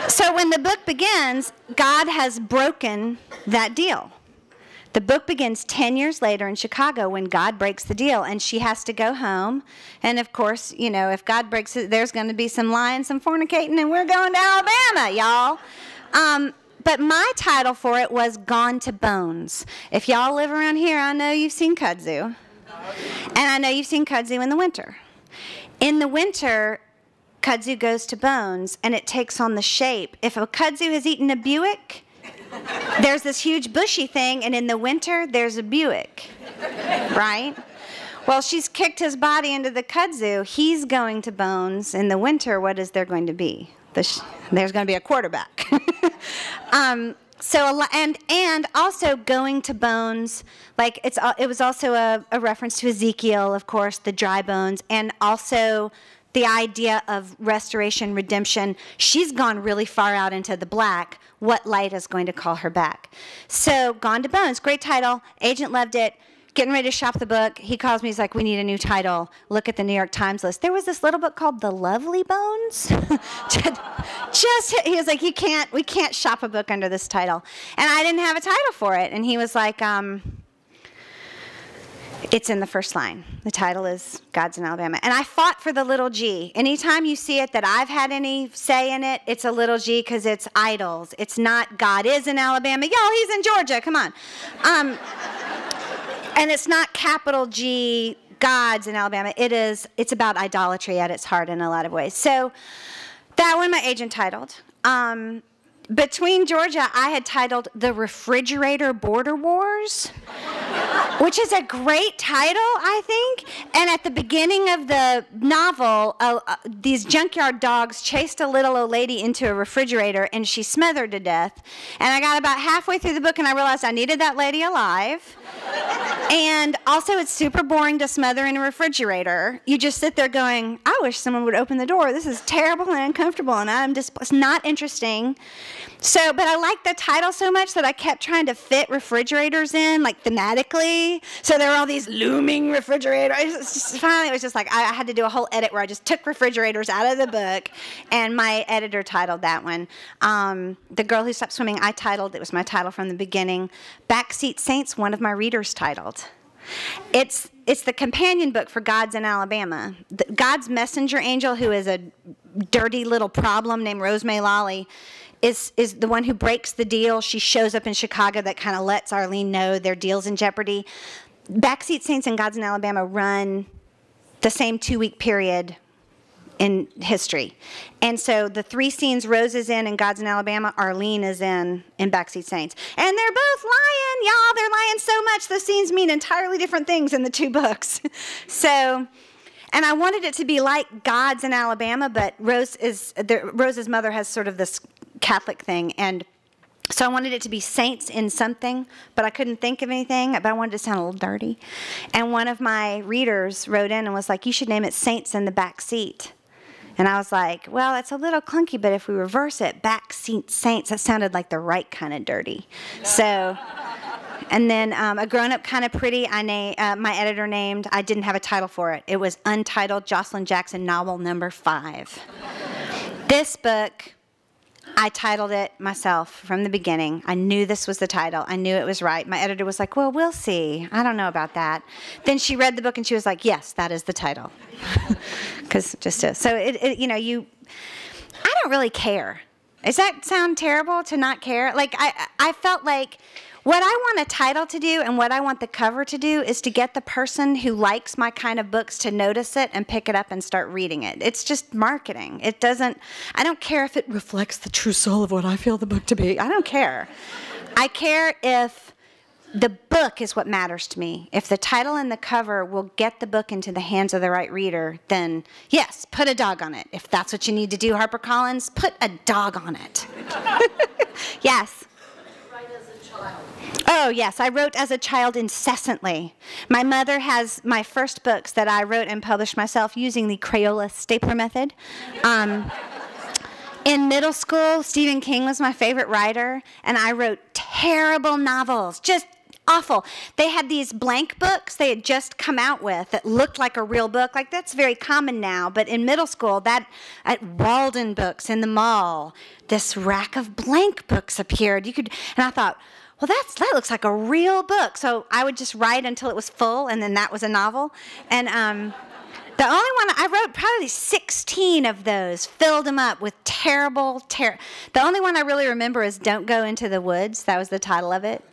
So when the book begins, God has broken that deal. The book begins 10 years later in Chicago when God breaks the deal, and she has to go home. And, of course, you know, if God breaks it, there's going to be some lying, some fornicating, and we're going to Alabama, y'all. But my title for it was Gone to Bones. If y'all live around here, I know you've seen kudzu. And I know you've seen kudzu in the winter. In the winter, kudzu goes to bones, and it takes on the shape. If a kudzu has eaten a Buick, there's this huge bushy thing, and in the winter, there's a Buick, right? Well, she's kicked his body into the kudzu. He's going to bones. In the winter, what is there going to be? There's going to be a quarterback. And also going to bones, like it was also a reference to Ezekiel, of course, the dry bones, and also the idea of restoration, redemption. She's gone really far out into the black. What light is going to call her back? So, Gone to Bones, great title. Agent loved it. Getting ready to shop the book. He calls me. He's like, we need a new title. Look at the New York Times list. There was this little book called The Lovely Bones. He was like, we can't shop a book under this title. And I didn't have a title for it. And he was like, it's in the first line. The title is Gods in Alabama. And I fought for the little g. Anytime you see it that I've had any say in it, it's a little g because it's idols. It's not God is in Alabama. Y'all, he's in Georgia. Come on. And it's not capital G, Gods in Alabama. It's about idolatry at its heart in a lot of ways. So that one my agent titled. Between Georgia, I had titled The Refrigerator Border Wars. which is a great title, I think. And at the beginning of the novel, these junkyard dogs chased a little old lady into a refrigerator, and she smothered to death. And I got about halfway through the book, and I realized I needed that lady alive. And also, it's super boring to smother in a refrigerator. You just sit there going, I wish someone would open the door. This is terrible and uncomfortable, and it's not interesting. So, but I liked the title so much that I kept trying to fit refrigerators in, like thematically. So there were all these looming refrigerators. Finally, it was just like I had to do a whole edit where I just took refrigerators out of the book, and my editor titled that one. The Girl Who Stopped Swimming, it was my title from the beginning. Backseat Saints, one of my readers titled. It's the companion book for Gods in Alabama. God's messenger angel, who is a dirty little problem named Rosemary Lawley, is the one who breaks the deal. She shows up in Chicago that kind of lets Arlene know their deal's in jeopardy. Backseat Saints and Gods in Alabama run the same 2-week period in history. And so the 3 scenes Rose is in Gods in Alabama, Arlene is in Backseat Saints. And they're both lying, y'all. They're lying so much. The scenes mean entirely different things in the 2 books. So, and I wanted it to be like Gods in Alabama, but Rose's mother has sort of this Catholic thing, and so I wanted it to be saints in something, but I couldn't think of anything, but I wanted it to sound a little dirty. And one of my readers wrote in and was like, you should name it Saints in the Back Seat. And I was like, well, it's a little clunky, but if we reverse it, Backseat Saints, that sounded like the right kind of dirty. So, and then A Grown Up Kind of Pretty, my editor named, I didn't have a title for it. It was Untitled Joshilyn Jackson Novel Number 5. This book, I titled it myself from the beginning. I knew this was the title. I knew it was right. My editor was like, well, we'll see. I don't know about that. Then she read the book and she was like, yes, that is the title. So I don't really care. Does that sound terrible to not care? Like, I felt like what I want a title to do and what I want the cover to do is to get the person who likes my kind of books to notice it and pick it up and start reading it. It's just marketing. I don't care if it reflects the true soul of what I feel the book to be. I don't care. I care if the book is what matters to me. If the title and the cover will get the book into the hands of the right reader, then yes, put a dog on it. If that's what you need to do, HarperCollins, put a dog on it. Yes. Oh, yes. I wrote as a child incessantly. My mother has my first books that I wrote and published myself using the Crayola stapler method. In middle school, Stephen King was my favorite writer, and I wrote terrible novels, just awful. They had these blank books they had just come out with that looked like a real book. Like, that's very common now, but in middle school, at Walden Books in the mall, this rack of blank books appeared. And I thought, well, that looks like a real book. So I would just write until it was full, and then that was a novel. And the only one, I wrote probably 16 of those, filled them up with the only one I really remember is Don't Go Into the Woods. That was the title of it.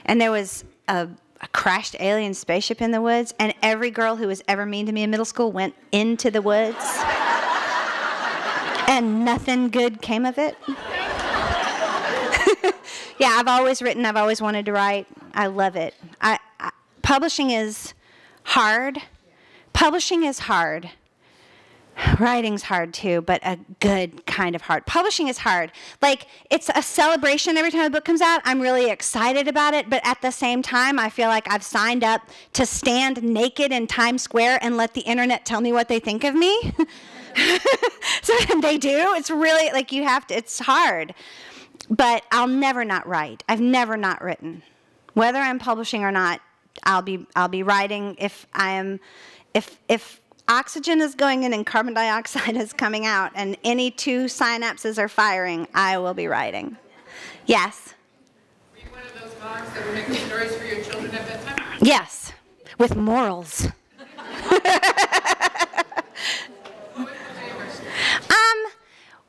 And there was a crashed alien spaceship in the woods, and every girl who was ever mean to me in middle school went into the woods. And nothing good came of it. Yeah, I've always written. I've always wanted to write. I love it. Publishing is hard. Publishing is hard. Writing's hard too, but a good kind of hard. Publishing is hard. Like, it's a celebration every time a book comes out. I'm really excited about it, but at the same time, I feel like I've signed up to stand naked in Times Square and let the internet tell me what they think of me. So they do. It's really, like, it's hard. But I'll never not write. I've never not written. Whether I'm publishing or not, I'll be writing. If oxygen is going in and carbon dioxide is coming out and any 2 synapses are firing, I will be writing. Yes? Were you one of those moms that were making stories for your children at that time? Yes, with morals.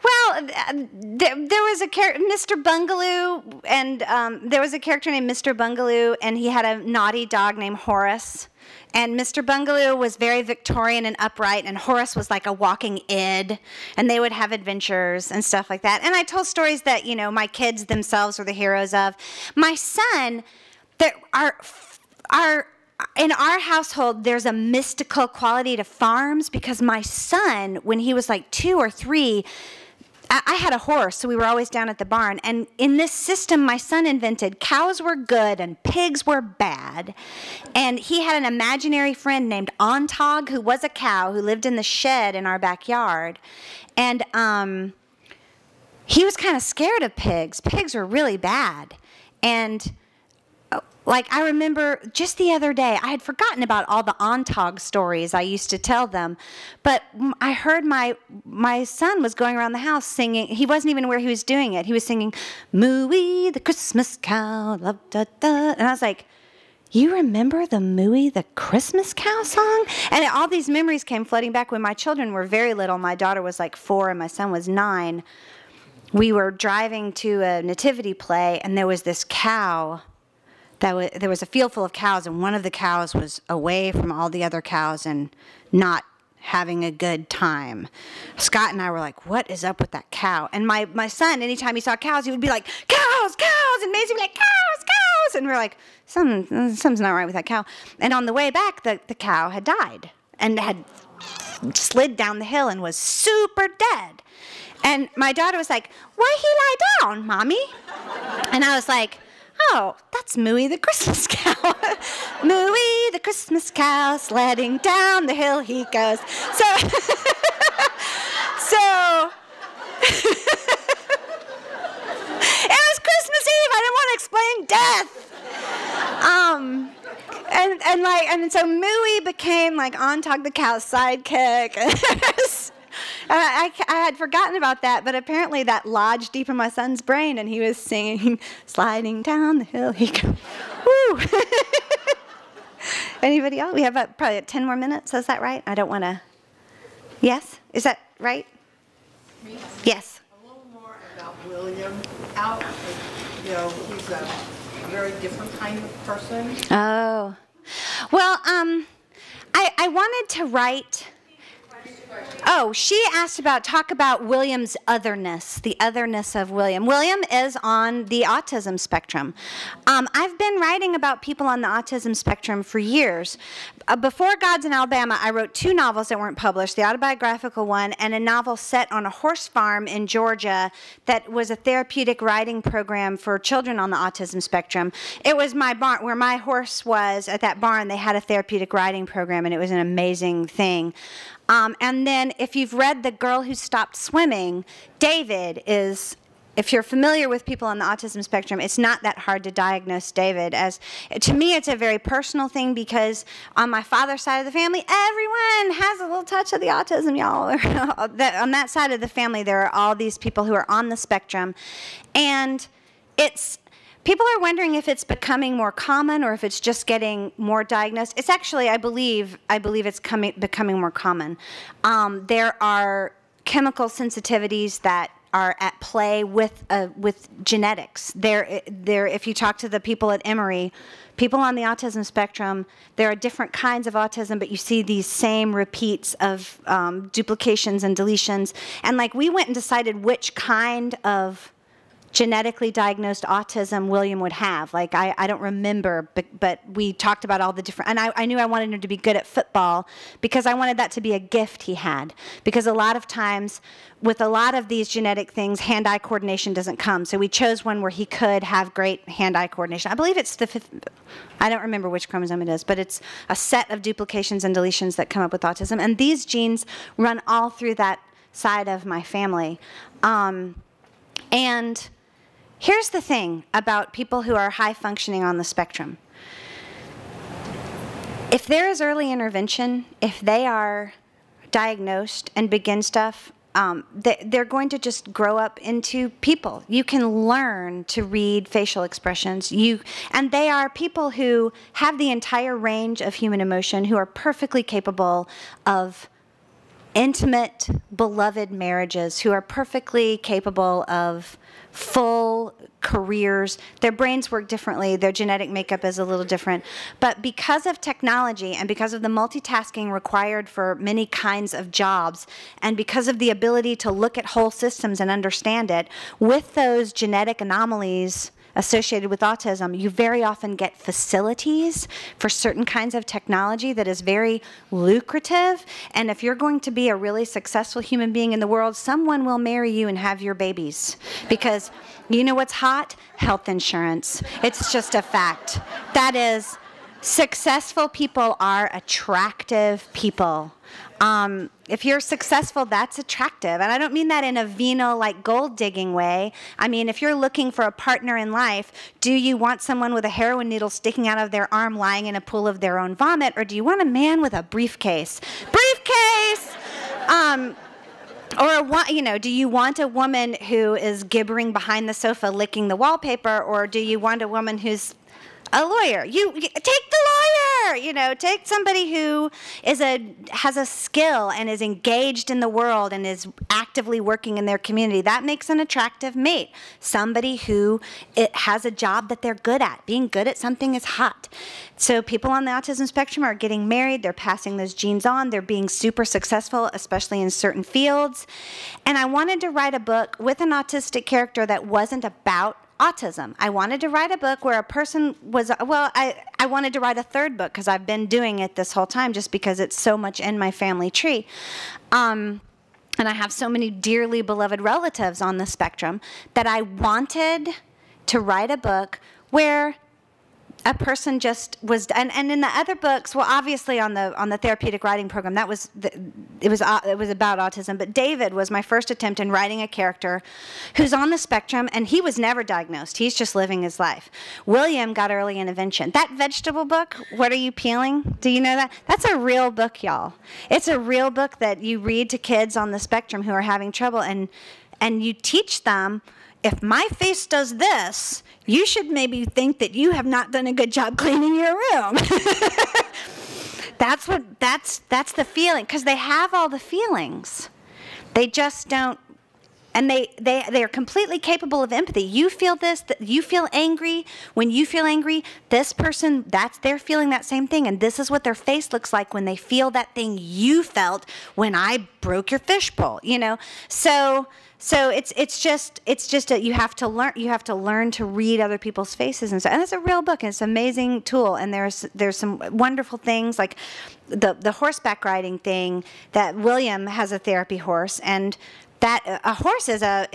Well, there was a character, Mr. Bungaloo, and there was a character named Mr. Bungaloo, and he had a naughty dog named Horace. And Mr. Bungaloo was very Victorian and upright, and Horace was like a walking id, and they would have adventures and stuff like that. And I told stories that, my kids themselves were the heroes of. My son, our in our household, there's a mystical quality to farms because my son, when he was like 2 or 3, I had a horse, so we were always down at the barn. And in this system, my son invented cows were good and pigs were bad. And he had an imaginary friend named Ontog, who was a cow, who lived in the shed in our backyard. And he was kind of scared of pigs. Pigs were really bad. And like, I remember just the other day, I had forgotten about all the Ontog stories I used to tell them, but I heard my son was going around the house singing. He wasn't even aware he was doing it. He was singing, "Mooey the Christmas cow, love da da," and I was like, "You remember the Mooey the Christmas cow song?" And all these memories came flooding back when my children were very little. My daughter was like 4 and my son was 9. We were driving to a nativity play, and there was this cow. There was a field full of cows, and one of the cows was away from all the other cows and not having a good time. Scott and I were like, what is up with that cow? And my son, anytime he saw cows, he would be like, cows, cows, and Maisie would be like, cows, cows, and we're like, something's not right with that cow. And on the way back, the cow had died and had slid down the hill and was super dead. And my daughter was like, why he lie down, Mommy? And I was like, oh, that's Mooey the Christmas cow. Mooey the Christmas cow, sledding down the hill he goes. So, it was Christmas Eve. I didn't want to explain death. And so Mooey became like Ontog the cow's sidekick. I had forgotten about that, but apparently that lodged deep in my son's brain, and he was singing, sliding down the hill he goes. Woo! Anybody else? We have probably 10 more minutes. Is that right? I don't want to. Yes? Is that right? Yes. A little more about William. He's a very different kind of person. Oh. Well, I wanted to write. Oh, she asked talk about William's otherness, the otherness of William. William is on the autism spectrum. I've been writing about people on the autism spectrum for years. Before Gods in Alabama, I wrote 2 novels that weren't published, the autobiographical one and a novel set on a horse farm in Georgia that was a therapeutic riding program for children on the autism spectrum. It was my barn, where my horse was at that barn, they had a therapeutic riding program, and it was an amazing thing. And then if you've read The Girl Who Stopped Swimming, David is, if you're familiar with people on the autism spectrum, it's not that hard to diagnose David. To me, it's a very personal thing because on my father's side of the family, everyone has a little touch of the autism, y'all. On that side of the family, there are all these people who are on the spectrum. And people are wondering if it's becoming more common or if it's just getting more diagnosed. It's actually, I believe it's becoming more common. There are chemical sensitivities that are at play with genetics. If you talk to the people at Emory, people on the autism spectrum, there are different kinds of autism, but you see these same repeats of duplications and deletions. And like, we went and decided which kind of genetically diagnosed autism William would have. Like, I don't remember, but we talked about all the different, and I knew I wanted him to be good at football because I wanted that to be a gift he had. Because a lot of times, with a lot of these genetic things, hand-eye coordination doesn't come. So we chose one where he could have great hand-eye coordination. I believe it's the 5th, I don't remember which chromosome it is, but it's a set of duplications and deletions that come up with autism. And these genes run all through that side of my family. And here's the thing about people who are high functioning on the spectrum. If there is early intervention, if they are diagnosed and begin stuff, they're going to just grow up into people. You can learn to read facial expressions. And they are people who have the entire range of human emotion, who are perfectly capable of intimate, beloved marriages, who are perfectly capable of full careers. Their brains work differently. Their genetic makeup is a little different. But because of technology and because of the multitasking required for many kinds of jobs, and because of the ability to look at whole systems and understand it, with those genetic anomalies associated with autism, you very often get facilities for certain kinds of technology that is very lucrative. And if you're going to be a really successful human being in the world, someone will marry you and have your babies. Because you know what's hot? Health insurance. It's just a fact. That is, successful people are attractive people. If you're successful, that's attractive. And I don't mean that in a venal, like gold digging way. I mean, if you're looking for a partner in life, do you want someone with a heroin needle sticking out of their arm lying in a pool of their own vomit? Or do you want a man with a briefcase? Briefcase! Or, do you want a woman who is gibbering behind the sofa licking the wallpaper? Or do you want a woman who's a lawyer? You take the lawyer, take somebody who has a skill and is engaged in the world and is actively working in their community. That makes an attractive mate. Somebody who has a job that they're good at. Being good at something is hot. So people on the autism spectrum are getting married, they're passing those genes on, they're being super successful, especially in certain fields. And I wanted to write a book with an autistic character that wasn't about autism. I wanted to write a book where a person was, I wanted to write a third book because I've been doing it this whole time just because it's so much in my family tree. And I have so many dearly beloved relatives on the spectrum that I wanted to write a book where a person just was, and in the other books, well, obviously on the therapeutic writing program, it was about autism. But David was my first attempt in writing a character who's on the spectrum, and he was never diagnosed. He's just living his life. William got early intervention. That vegetable book, What Are You Peeling? Do you know that? That's a real book, y'all. It's a real book that you read to kids on the spectrum who are having trouble, and you teach them, if my face does this, you should maybe think that you have not done a good job cleaning your room. That's the feeling, because they have all the feelings. They just don't, and they are completely capable of empathy. You feel this, you feel angry. When you feel angry, this person, they're feeling that same thing, and this is what their face looks like when they feel that thing you felt when I broke your fishbowl, So it's just you have to learn to read other people's faces and stuff. And it's a real book, and it's an amazing tool. And there's some wonderful things like the horseback riding thing, that William has a therapy horse, and that a horse is a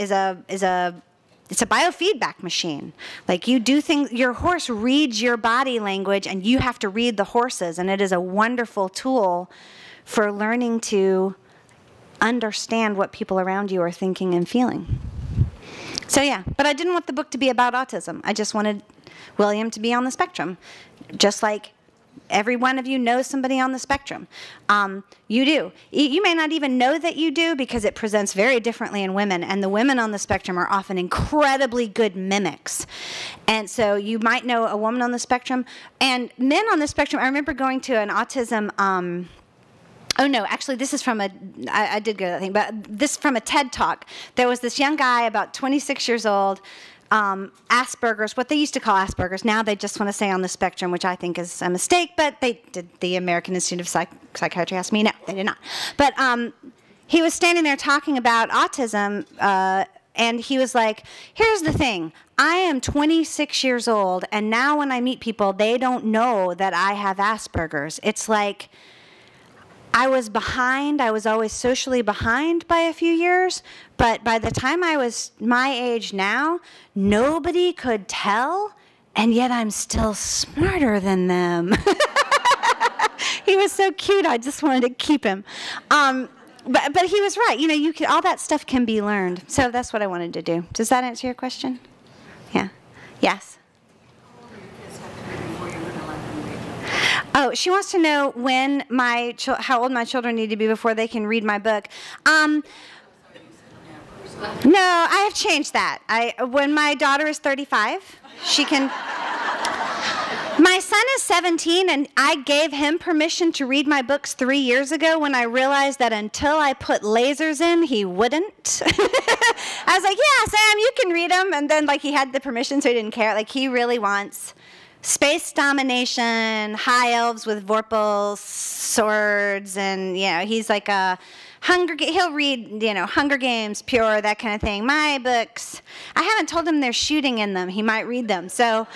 biofeedback machine. Like, you do things, your horse reads your body language, and you have to read the horses, and it is a wonderful tool for learning to understand what people around you are thinking and feeling. So yeah, but I didn't want the book to be about autism. I just wanted William to be on the spectrum, just like every one of you knows somebody on the spectrum. You do. You may not even know that you do, because it presents very differently in women, and the women on the spectrum are often incredibly good mimics. And so you might know a woman on the spectrum, and men on the spectrum. I remember going to an autism oh no, actually this is from I did go to that thing, but this is from a TED Talk. There was this young guy, about 26 years old, Asperger's, what they used to call Asperger's. Now they just want to say on the spectrum, which I think is a mistake, but the American Institute of Psychiatry asked me, no, they did not. But he was standing there talking about autism, and he was like, here's the thing. I am 26 years old, and now when I meet people, they don't know that I have Asperger's. It's like, I was behind. I was always socially behind by a few years, but by the time I was my age now, nobody could tell, and yet I'm still smarter than them. He was so cute. I just wanted to keep him. But he was right. All that stuff can be learned. So that's what I wanted to do. Does that answer your question? Yeah. Yes. Oh, she wants to know when how old my children need to be before they can read my book. No, I have changed that. When my daughter is 35, she can. My son is 17, and I gave him permission to read my books 3 years ago when I realized that until I put lasers in, he wouldn't. I was like, yeah, Sam, you can read them. And then, he had the permission, so he didn't care. He really wants space domination, high elves with Vorpal swords, and he's like a he'll read Hunger Games, Pure, that kind of thing. My books, I haven't told him there's shooting in them. He might read them, so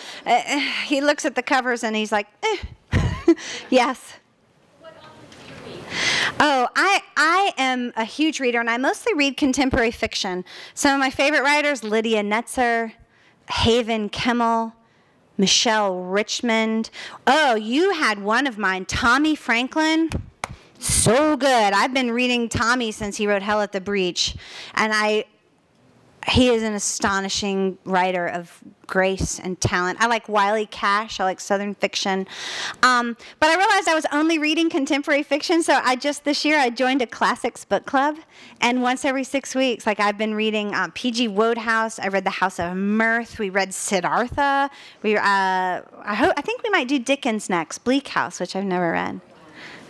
he looks at the covers and he's like, yes. Oh, I am a huge reader, and I mostly read contemporary fiction. Some of my favorite writers: Lydia Netzer, Haven Kimmel, Michelle Richmond. Oh, you had one of mine, Tommy Franklin. So good. I've been reading Tommy since he wrote Hell at the Breach, and he is an astonishing writer of grace and talent. I like Wiley Cash. I like Southern fiction. But I realized I was only reading contemporary fiction, so this year I joined a classics book club, and once every 6 weeks, I've been reading P.G. Wodehouse. I read The House of Mirth. We read Siddhartha. I think we might do Dickens next, Bleak House, which I've never read.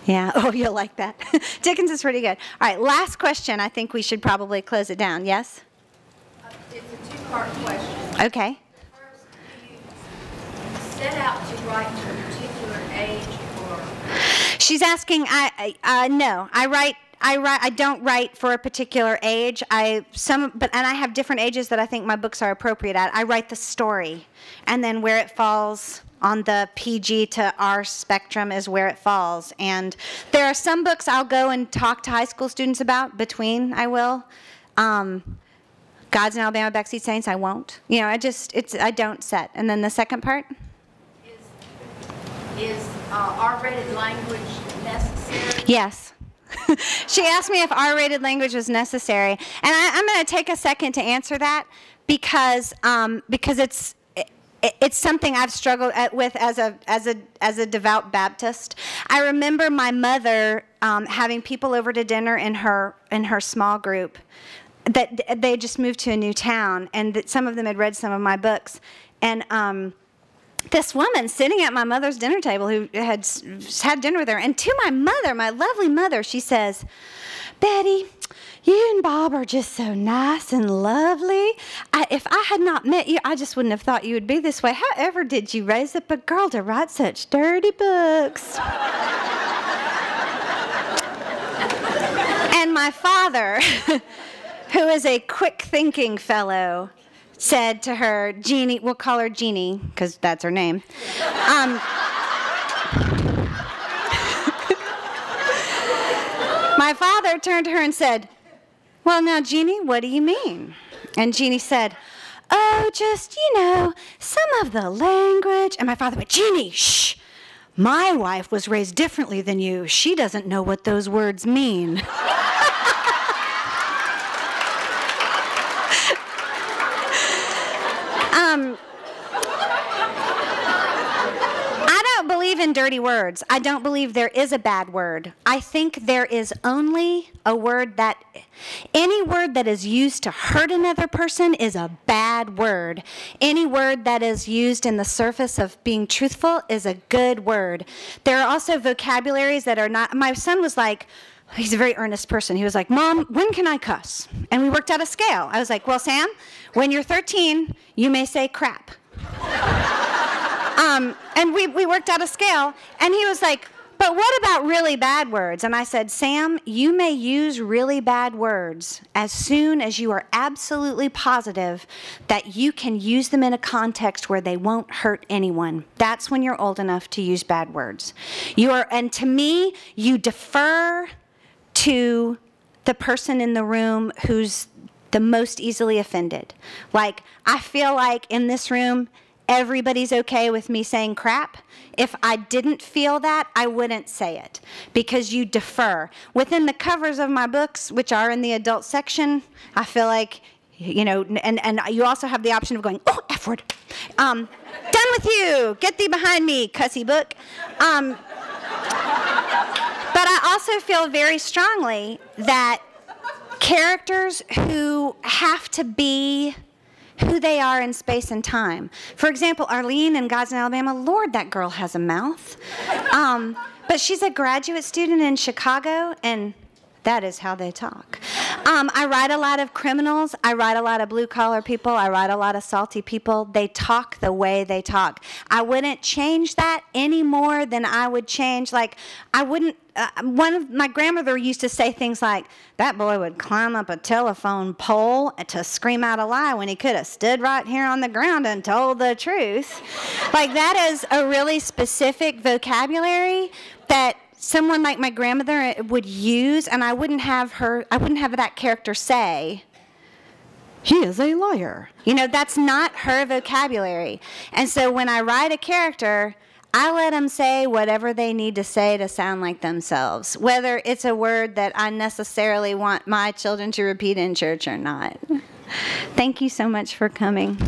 Yeah. Oh, you'll like that. Dickens is pretty good. All right, last question. I think we should probably close it down. Yes? It's a two-part question. Okay. First, do you set out to write to a particular age, or? She's asking. No. I don't write for a particular age. And I have different ages that I think my books are appropriate at. I write the story, and then where it falls on the PG to R spectrum is where it falls. And there are some books I'll go and talk to high school students about. I will. Gods in Alabama, Backseat Saints, I won't. I don't set. And then the second part? Is R-rated language necessary? Yes. She asked me if R-rated language was necessary. And I'm going to take a second to answer that because it's something I've struggled with as a devout Baptist. I remember my mother having people over to dinner in her small group. That they just moved to a new town, and that some of them had read some of my books. And this woman sitting at my mother's dinner table who had dinner with her, and to my mother, my lovely mother, she says, "Betty, you and Bob are just so nice and lovely. If I had not met you, I just wouldn't have thought you would be this way. However did you raise up a girl to write such dirty books?" And my father, who is a quick-thinking fellow, said to her, Jeannie, we'll call her Jeannie, because that's her name. My father turned to her and said, "Well, now, Jeannie, what do you mean?" And Jeannie said, "Oh, just, some of the language." And my father went, "Jeannie, shh. My wife was raised differently than you. She doesn't know what those words mean." I don't believe in dirty words. I don't believe there is a bad word. I think there is only a word any word that is used to hurt another person is a bad word. Any word that is used in the surface of being truthful is a good word. There are also vocabularies that are not. My son was like, he's a very earnest person. He was like, "Mom, when can I cuss?" And we worked out a scale. I was like, "Well, Sam, when you're 13, you may say crap." And we worked out a scale, and he was like, "But what about really bad words?" And I said, "Sam, you may use really bad words as soon as you are absolutely positive that you can use them in a context where they won't hurt anyone. That's when you're old enough to use bad words. And to me, you defer to the person in the room who's the most easily offended. Like, I feel like in this room, everybody's okay with me saying crap. If I didn't feel that, I wouldn't say it, because you defer. Within the covers of my books, which are in the adult section, I feel like, and you also have the option of going, "Oh, F word. Done with you. Get thee behind me, cussy book." But I also feel very strongly that characters who have to be who they are in space and time. For example, Arlene in Gods in Alabama, Lord, that girl has a mouth. But she's a graduate student in Chicago, and That is how they talk. I write a lot of criminals. I write a lot of blue-collar people. I write a lot of salty people. They talk the way they talk. I wouldn't change that any more than I would change, like, I wouldn't, my grandmother used to say things like, that boy would climb up a telephone pole to scream out a lie when he could have stood right here on the ground and told the truth. Like, that is a really specific vocabulary that someone like my grandmother would use, and I wouldn't have that character say, he is a liar. You know, that's not her vocabulary. And so when I write a character, I let them say whatever they need to say to sound like themselves, whether it's a word that I necessarily want my children to repeat in church or not. Thank you so much for coming.